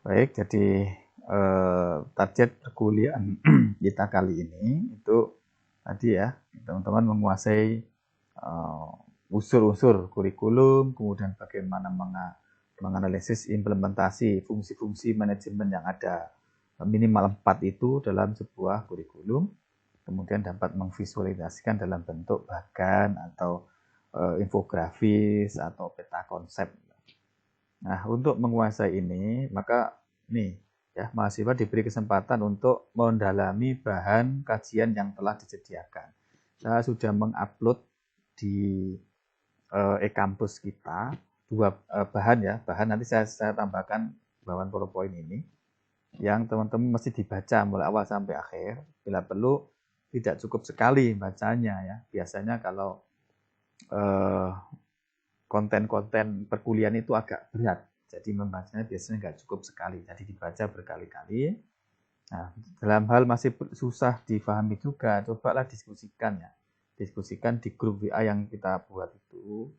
Baik, jadi target perkuliahan kita kali ini itu tadi ya, teman-teman menguasai unsur-unsur kurikulum, kemudian bagaimana menganalisis implementasi fungsi-fungsi manajemen yang ada minimal 4 itu dalam sebuah kurikulum, kemudian dapat memvisualisasikan dalam bentuk bagan atau infografis atau peta konsep. Nah, untuk menguasai ini, maka nih ya, mahasiswa diberi kesempatan untuk mendalami bahan kajian yang telah disediakan. Saya sudah mengupload di e-kampus kita dua bahan ya, bahan nanti saya tambahkan bahan PowerPoint ini yang teman-teman mesti dibaca mulai awal sampai akhir. Bila perlu tidak cukup sekali bacanya ya. Biasanya kalau konten-konten perkuliahan itu agak berat. Jadi membacanya biasanya nggak cukup sekali. Jadi dibaca berkali-kali. Nah, dalam hal masih susah difahami juga, cobalah diskusikan ya. Diskusikan di grup WA yang kita buat itu.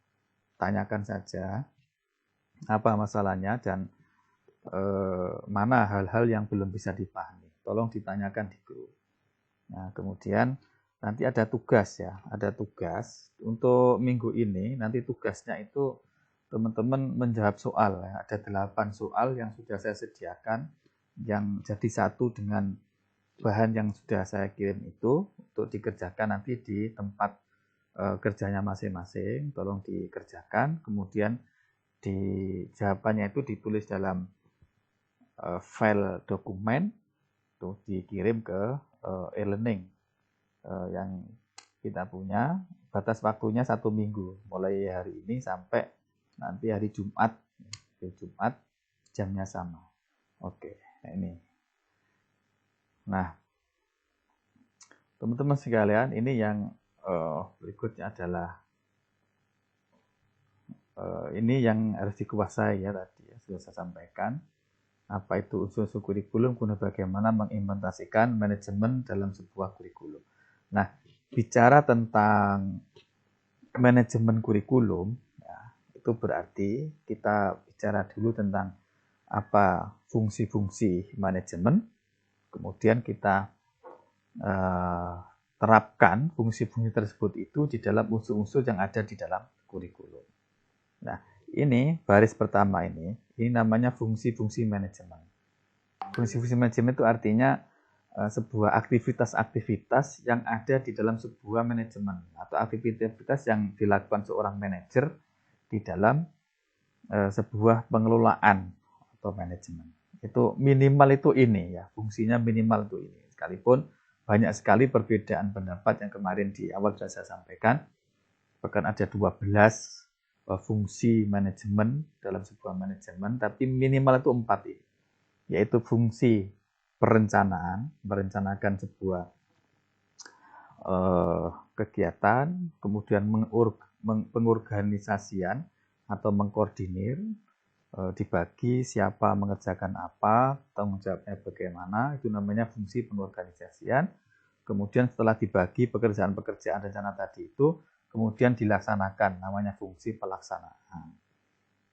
Tanyakan saja apa masalahnya dan mana hal-hal yang belum bisa dipahami. Tolong ditanyakan di grup. Nah, kemudian nanti ada tugas ya, ada tugas untuk minggu ini. Nanti tugasnya itu teman-teman menjawab soal ya. Ada 8 soal yang sudah saya sediakan yang jadi satu dengan bahan yang sudah saya kirim itu untuk dikerjakan nanti di tempat kerjanya masing-masing. Tolong dikerjakan, kemudian di jawabannya itu ditulis dalam file dokumen, tuh dikirim ke e-learning yang kita punya. Batas waktunya 1 minggu mulai hari ini sampai nanti hari Jumat. Jumat jamnya sama. Oke, nah ini. Nah, teman-teman sekalian, ini yang berikutnya adalah ini yang harus dikuasai ya tadi ya, sudah saya sampaikan. Apa itu unsur-unsur kurikulum, kemudian bagaimana mengimplementasikan manajemen dalam sebuah kurikulum. Nah, bicara tentang manajemen kurikulum, ya, itu berarti kita bicara dulu tentang apa fungsi-fungsi manajemen, kemudian kita terapkan fungsi-fungsi tersebut itu di dalam unsur-unsur yang ada di dalam kurikulum. Nah, ini baris pertama ini namanya fungsi-fungsi manajemen. Fungsi-fungsi manajemen itu artinya sebuah aktivitas-aktivitas yang ada di dalam sebuah manajemen atau aktivitas yang dilakukan seorang manajer di dalam sebuah pengelolaan atau manajemen. Itu minimal itu ini ya, fungsinya minimal itu ini. Sekalipun banyak sekali perbedaan pendapat yang kemarin di awal sudah saya sampaikan. Bahkan ada 12 fungsi manajemen dalam sebuah manajemen, tapi minimal itu 4 ini. Yaitu fungsi perencanaan, merencanakan sebuah kegiatan, kemudian pengorganisasian atau mengkoordinir, dibagi siapa mengerjakan apa, tanggung jawabnya bagaimana, itu namanya fungsi pengorganisasian. Kemudian setelah dibagi pekerjaan-pekerjaan rencana tadi itu, kemudian dilaksanakan, namanya fungsi pelaksanaan.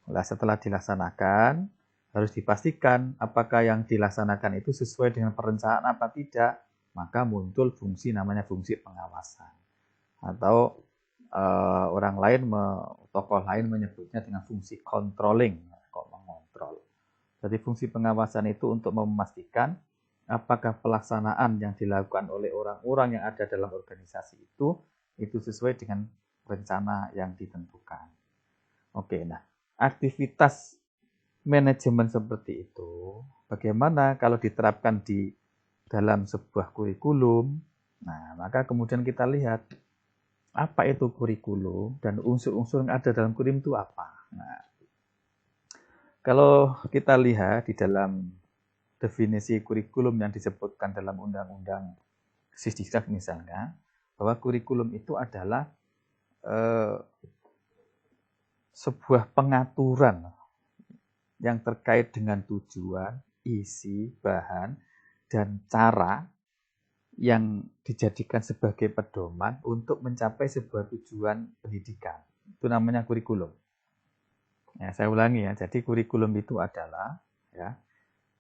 Nah, setelah dilaksanakan, harus dipastikan apakah yang dilaksanakan itu sesuai dengan perencanaan apa tidak, maka muncul fungsi namanya fungsi pengawasan. Atau orang lain, tokoh lain menyebutnya dengan fungsi controlling, kok mengontrol. Jadi fungsi pengawasan itu untuk memastikan apakah pelaksanaan yang dilakukan oleh orang-orang yang ada dalam organisasi itu sesuai dengan rencana yang ditentukan. Oke, nah aktivitas manajemen seperti itu, bagaimana kalau diterapkan di dalam sebuah kurikulum? Nah, maka kemudian kita lihat apa itu kurikulum dan unsur-unsur yang ada dalam kurikulum itu apa. Nah, kalau kita lihat di dalam definisi kurikulum yang disebutkan dalam Undang-Undang Sisdiknas misalnya, bahwa kurikulum itu adalah sebuah pengaturan yang terkait dengan tujuan, isi, bahan, dan cara yang dijadikan sebagai pedoman untuk mencapai sebuah tujuan pendidikan. Itu namanya kurikulum. Ya, saya ulangi ya, jadi kurikulum itu adalah ya,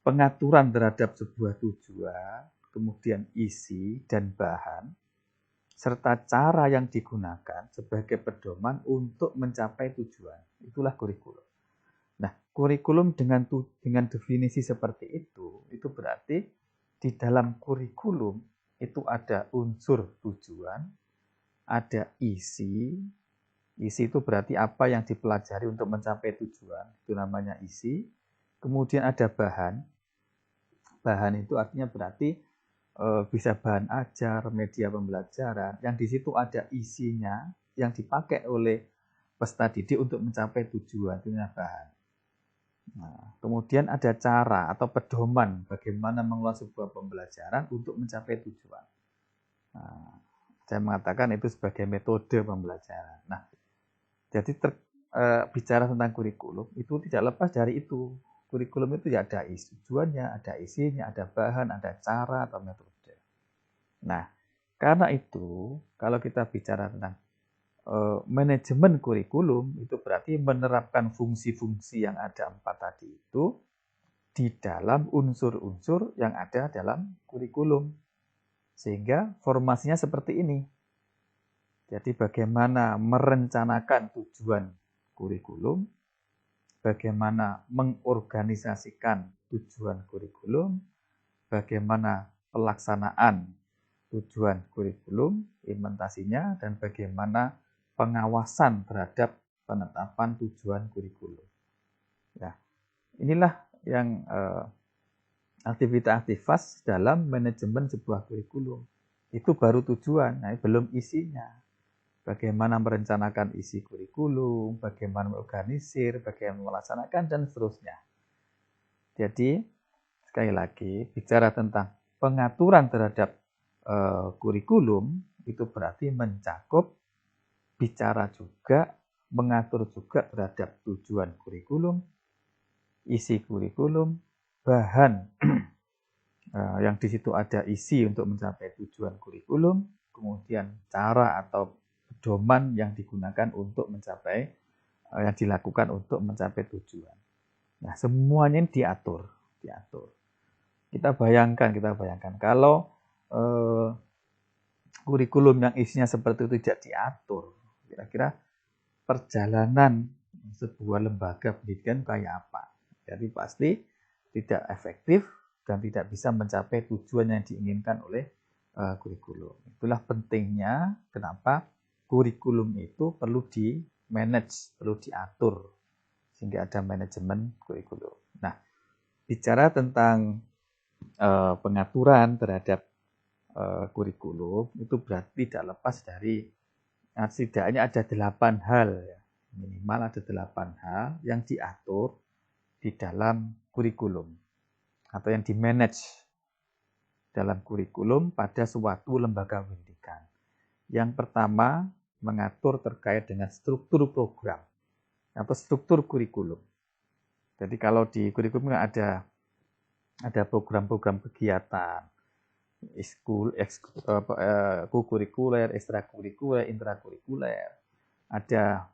pengaturan terhadap sebuah tujuan, kemudian isi dan bahan, serta cara yang digunakan sebagai pedoman untuk mencapai tujuan. Itulah kurikulum. Nah, kurikulum dengan definisi seperti itu berarti di dalam kurikulum itu ada unsur tujuan, ada isi. Isi itu berarti apa yang dipelajari untuk mencapai tujuan, itu namanya isi. Kemudian ada bahan. Bahan itu artinya berarti bisa bahan ajar, media pembelajaran, yang di situ ada isinya yang dipakai oleh peserta didik untuk mencapai tujuan, itu namanya bahan. Nah, kemudian ada cara atau pedoman bagaimana mengelola sebuah pembelajaran untuk mencapai tujuan. Nah, saya mengatakan itu sebagai metode pembelajaran. Nah, jadi bicara tentang kurikulum itu tidak lepas dari itu. Kurikulum itu ya ada tujuannya, ada isinya, ada bahan, ada cara atau metode. Nah, karena itu kalau kita bicara tentang manajemen kurikulum itu berarti menerapkan fungsi-fungsi yang ada 4 tadi itu di dalam unsur-unsur yang ada dalam kurikulum. Sehingga formasinya seperti ini. Jadi bagaimana merencanakan tujuan kurikulum, bagaimana mengorganisasikan tujuan kurikulum, bagaimana pelaksanaan tujuan kurikulum, implementasinya, dan bagaimana pengawasan terhadap penetapan tujuan kurikulum. Nah, inilah yang aktivitas dalam manajemen sebuah kurikulum. Itu baru tujuan, nah, belum isinya. Bagaimana merencanakan isi kurikulum, bagaimana mengorganisir, bagaimana melaksanakan, dan seterusnya. Jadi, sekali lagi, bicara tentang pengaturan terhadap kurikulum, itu berarti mencakup bicara juga, mengatur juga terhadap tujuan kurikulum, isi kurikulum, bahan yang di situ ada isi untuk mencapai tujuan kurikulum, kemudian cara atau pedoman yang digunakan untuk mencapai, yang dilakukan untuk mencapai tujuan. Nah, semuanya diatur. Kita bayangkan kalau kurikulum yang isinya seperti itu tidak diatur, kira-kira perjalanan sebuah lembaga pendidikan kayak apa? Jadi pasti tidak efektif dan tidak bisa mencapai tujuan yang diinginkan oleh kurikulum. Itulah pentingnya kenapa kurikulum itu perlu di-manage, perlu diatur, sehingga ada manajemen kurikulum. Nah, bicara tentang pengaturan terhadap kurikulum, itu berarti tidak lepas dari setidaknya ada 8 hal, ya. Minimal ada 8 hal yang diatur di dalam kurikulum atau yang di-manage dalam kurikulum pada suatu lembaga pendidikan. Yang pertama, mengatur terkait dengan struktur program atau struktur kurikulum. Jadi kalau di kurikulum ada program-program kegiatan, kurikuler, ekstrakurikuler, intrakurikuler. Ada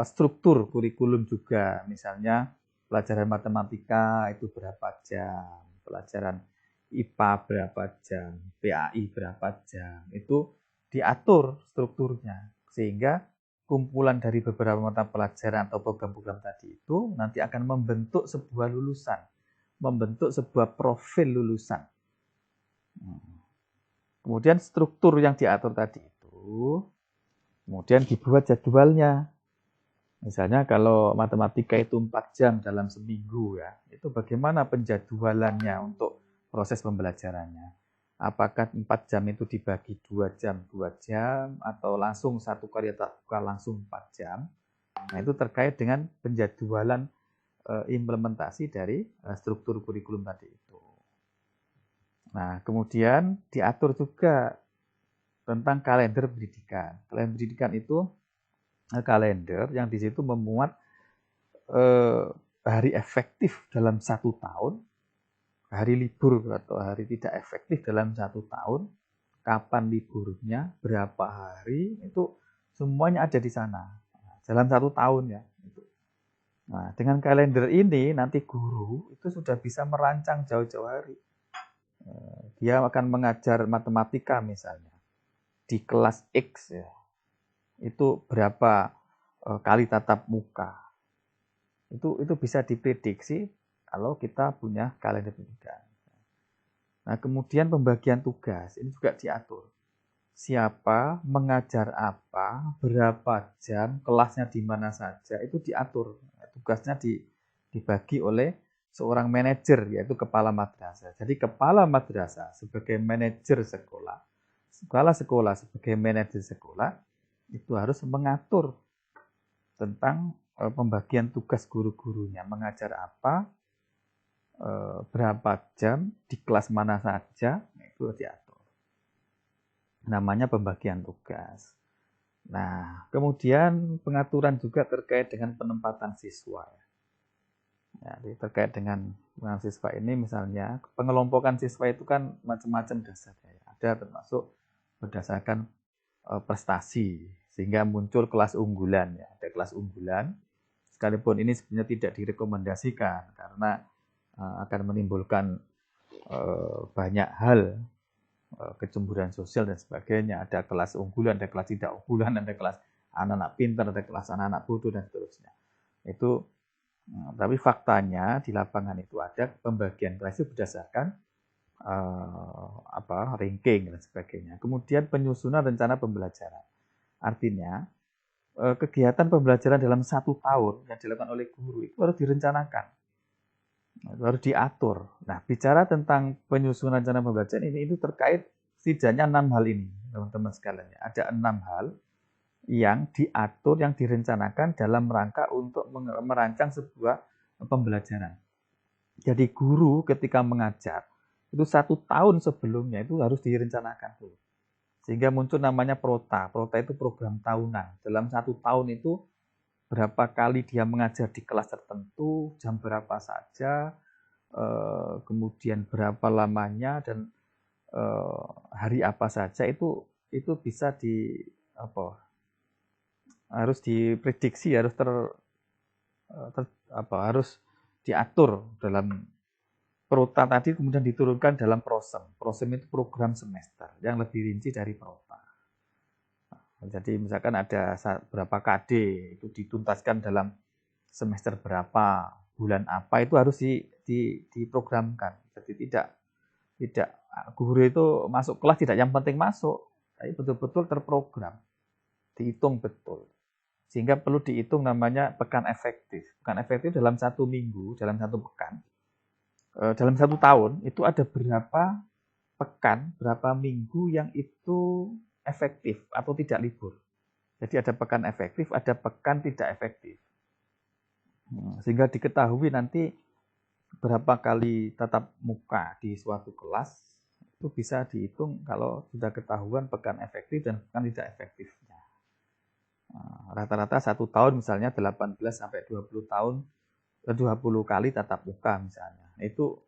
struktur kurikulum juga, misalnya pelajaran matematika itu berapa jam, pelajaran IPA berapa jam, PAI berapa jam, itu diatur strukturnya, sehingga kumpulan dari beberapa mata pelajaran atau program-program tadi itu nanti akan membentuk sebuah lulusan, membentuk sebuah profil lulusan. Kemudian struktur yang diatur tadi itu, kemudian dibuat jadwalnya. Misalnya kalau matematika itu 4 jam dalam seminggu, ya, itu bagaimana penjadwalannya untuk proses pembelajarannya. Apakah 4 jam itu dibagi 2 jam, atau langsung satu kali langsung 4 jam. Nah, itu terkait dengan penjadwalan implementasi dari struktur kurikulum tadi itu. Nah, kemudian diatur juga tentang kalender pendidikan. Kalender pendidikan itu kalender yang di situ memuat hari efektif dalam 1 tahun, hari libur atau hari tidak efektif dalam 1 tahun, kapan liburnya, berapa hari, itu semuanya ada di sana dalam 1 tahun, ya. Nah, dengan kalender ini nanti guru itu sudah bisa merancang jauh-jauh hari. Dia akan mengajar matematika misalnya di kelas X ya. Itu berapa kali tatap muka. Itu bisa diprediksi kalau kita punya kalender pendidikan. Nah, kemudian pembagian tugas ini juga diatur. Siapa mengajar apa, berapa jam, kelasnya di mana saja, itu diatur. Tugasnya dibagi oleh seorang manajer, yaitu kepala madrasah. Jadi kepala madrasah sebagai manajer sekolah, kepala sekolah sebagai manajer sekolah, itu harus mengatur tentang pembagian tugas guru-gurunya, mengajar apa, berapa jam, di kelas mana saja, itu diatur. Namanya pembagian tugas. Nah, kemudian pengaturan juga terkait dengan penempatan siswa. Jadi terkait dengan siswa ini misalnya, pengelompokan siswa itu kan macam-macam dasarnya. Ada termasuk berdasarkan prestasi, sehingga muncul kelas unggulan. Ya. Ada kelas unggulan, sekalipun ini sebenarnya tidak direkomendasikan, karena akan menimbulkan banyak hal, kecemburuan sosial dan sebagainya. Ada kelas unggulan, ada kelas tidak unggulan, ada kelas anak-anak pintar, ada kelas anak-anak bodoh dan seterusnya. Itu tapi faktanya di lapangan itu ada pembagian kelas itu berdasarkan ranking dan sebagainya. Kemudian penyusunan rencana pembelajaran. Artinya kegiatan pembelajaran dalam 1 tahun yang dilakukan oleh guru itu harus direncanakan. Harus diatur. Nah, bicara tentang penyusunan rencana pembelajaran itu terkait setidaknya 6 hal ini, teman-teman sekalian. Ada 6 hal yang diatur, yang direncanakan dalam rangka untuk merancang sebuah pembelajaran. Jadi guru ketika mengajar, itu 1 tahun sebelumnya itu harus direncanakan dulu. Sehingga muncul namanya prota. Prota itu program tahunan. Dalam 1 tahun itu berapa kali dia mengajar di kelas tertentu, jam berapa saja, kemudian berapa lamanya, dan hari apa saja, itu bisa harus diprediksi, harus diatur dalam prota tadi, kemudian diturunkan dalam prosem. Prosem itu program semester yang lebih rinci dari prota. Jadi misalkan ada berapa KD, itu dituntaskan dalam semester berapa, bulan apa, itu harus diprogramkan. Jadi tidak guru itu masuk kelas tidak yang penting masuk, tapi betul-betul terprogram, dihitung betul. Sehingga perlu dihitung namanya pekan efektif. Pekan efektif dalam 1 minggu, dalam 1 pekan, dalam 1 tahun itu ada berapa pekan, berapa minggu yang itu efektif atau tidak libur. Jadi ada pekan efektif, ada pekan tidak efektif. Sehingga diketahui nanti berapa kali tatap muka di suatu kelas, itu bisa dihitung kalau sudah ketahuan pekan efektif dan pekan tidak efektifnya. Rata-rata 1 tahun misalnya 18 sampai 20 tahun, 20 kali tatap muka misalnya. Itu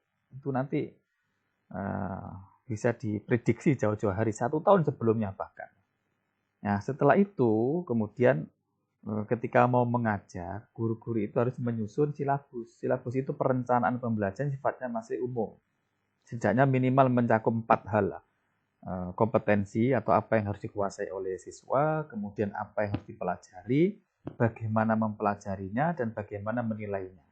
nanti bisa diprediksi jauh-jauh hari, 1 tahun sebelumnya bahkan. Nah, setelah itu kemudian ketika mau mengajar, guru-guru itu harus menyusun silabus. Silabus itu perencanaan pembelajaran sifatnya masih umum. Setidaknya minimal mencakup 4 hal lah. Kompetensi atau apa yang harus dikuasai oleh siswa, kemudian apa yang harus dipelajari, bagaimana mempelajarinya, dan bagaimana menilainya.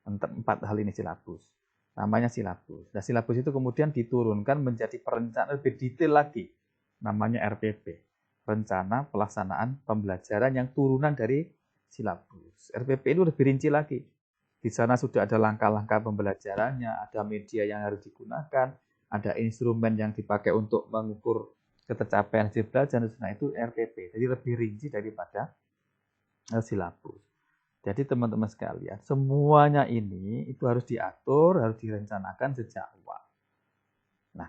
4 hal ini silabus. Namanya silabus. Nah, silabus itu kemudian diturunkan menjadi perencanaan lebih detail lagi. Namanya RPP. Rencana Pelaksanaan Pembelajaran yang turunan dari silabus. RPP itu lebih rinci lagi. Di sana sudah ada langkah-langkah pembelajarannya, ada media yang harus digunakan, ada instrumen yang dipakai untuk mengukur ketercapaian hasil belajar. Nah, itu RPP. Jadi lebih rinci daripada silabus. Jadi teman-teman sekalian, semuanya ini itu harus diatur, harus direncanakan sejak awal. Nah,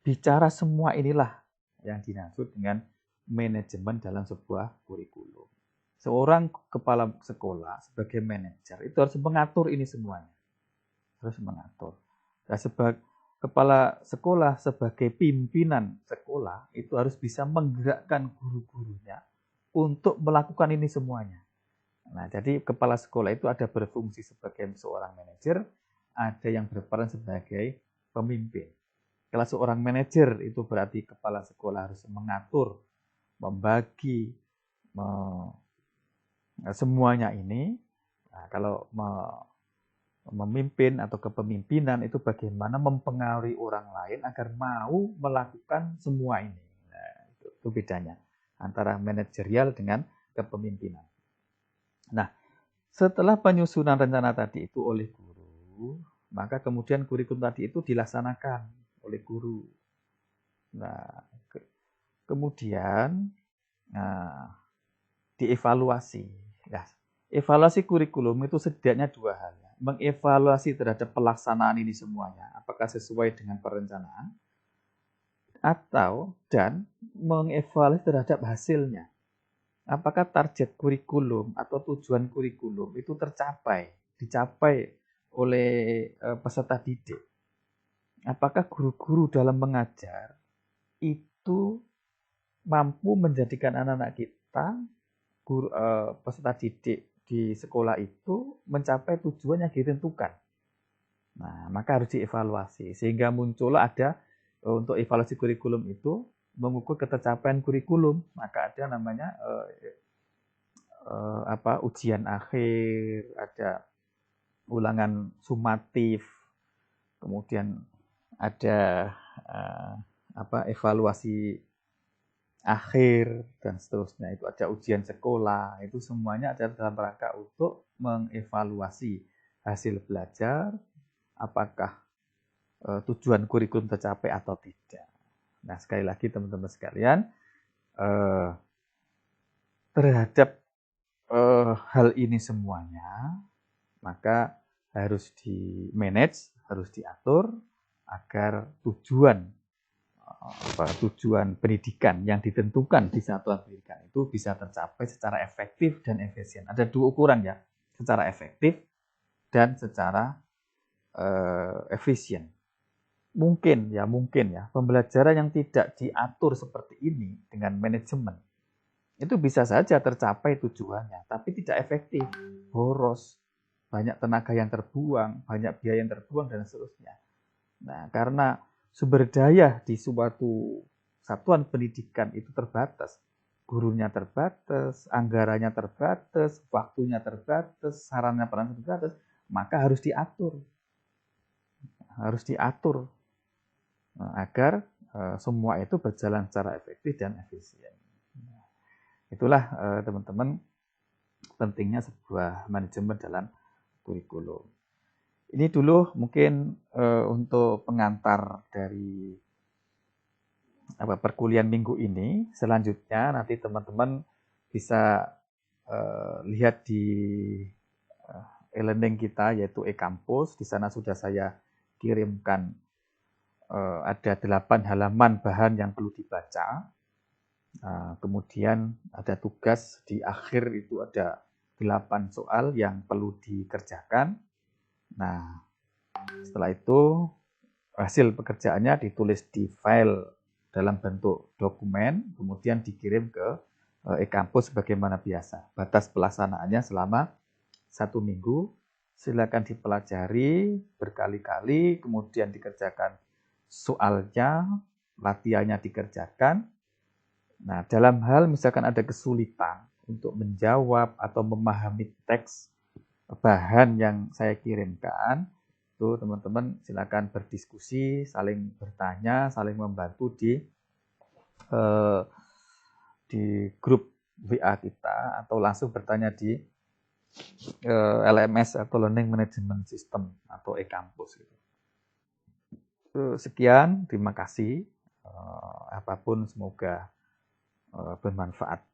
bicara semua inilah yang dimaksud dengan manajemen dalam sebuah kurikulum. Seorang kepala sekolah sebagai manajer itu harus mengatur ini semuanya. Harus mengatur. Nah, sebagai kepala sekolah, sebagai pimpinan sekolah, itu harus bisa menggerakkan guru-gurunya untuk melakukan ini semuanya. Nah, jadi kepala sekolah itu ada berfungsi sebagai seorang manajer, ada yang berperan sebagai pemimpin. Kalau seorang manajer itu berarti kepala sekolah harus mengatur, membagi semuanya ini. Nah, kalau memimpin atau kepemimpinan itu bagaimana mempengaruhi orang lain agar mau melakukan semua ini. Nah, itu bedanya antara manajerial dengan kepemimpinan. Nah, setelah penyusunan rencana tadi itu oleh guru, maka kemudian kurikulum tadi itu dilaksanakan oleh guru. Nah, kemudian dievaluasi. Nah, evaluasi kurikulum itu setidaknya dua hal. Mengevaluasi terhadap pelaksanaan ini semuanya, apakah sesuai dengan perencanaan, dan mengevaluasi terhadap hasilnya. Apakah target kurikulum atau tujuan kurikulum itu dicapai oleh peserta didik. Apakah guru-guru dalam mengajar itu mampu menjadikan anak-anak kita, peserta didik di sekolah itu mencapai tujuan yang ditentukan. Nah, maka harus dievaluasi sehingga muncullah ada untuk evaluasi kurikulum itu mengukur ketercapaian kurikulum, maka ada namanya ujian akhir, ada ulangan sumatif, kemudian ada evaluasi akhir dan seterusnya. Itu ada ujian sekolah, itu semuanya ada dalam rangka untuk mengevaluasi hasil belajar, apakah tujuan kurikulum tercapai atau tidak. Nah, sekali lagi teman-teman sekalian, terhadap hal ini semuanya, maka harus di-manage, harus diatur agar tujuan pendidikan yang ditentukan di satuan pendidikan itu bisa tercapai secara efektif dan efisien. Ada dua ukuran ya, secara efektif dan secara efisien. Mungkin ya pembelajaran yang tidak diatur seperti ini dengan manajemen itu bisa saja tercapai tujuannya, tapi tidak efektif, boros, banyak tenaga yang terbuang, banyak biaya yang terbuang dan seterusnya. Nah, karena sumber daya di suatu satuan pendidikan itu terbatas, gurunya terbatas, anggarannya terbatas, waktunya terbatas, sarana prasarana terbatas, maka harus diatur agar semua itu berjalan secara efektif dan efisien. Itulah teman-teman pentingnya sebuah manajemen dalam kurikulum. Ini dulu mungkin untuk pengantar dari perkuliahan minggu ini. Selanjutnya nanti teman-teman bisa lihat di e-learning kita yaitu e-kampus. Di sana sudah saya kirimkan ada 8 halaman bahan yang perlu dibaca. Kemudian ada tugas di akhir itu ada 8 soal yang perlu dikerjakan. Nah, setelah itu hasil pekerjaannya ditulis di file dalam bentuk dokumen, kemudian dikirim ke e-kampus sebagaimana biasa. Batas pelaksanaannya selama 1 minggu. Silakan dipelajari berkali-kali, kemudian dikerjakan soalnya, latihannya dikerjakan. Nah, dalam hal misalkan ada kesulitan untuk menjawab atau memahami teks bahan yang saya kirimkan, itu teman-teman silakan berdiskusi, saling bertanya, saling membantu di grup WA kita atau langsung bertanya di LMS atau Learning Management System atau e-kampus. Sekian, terima kasih. Apapun semoga bermanfaat.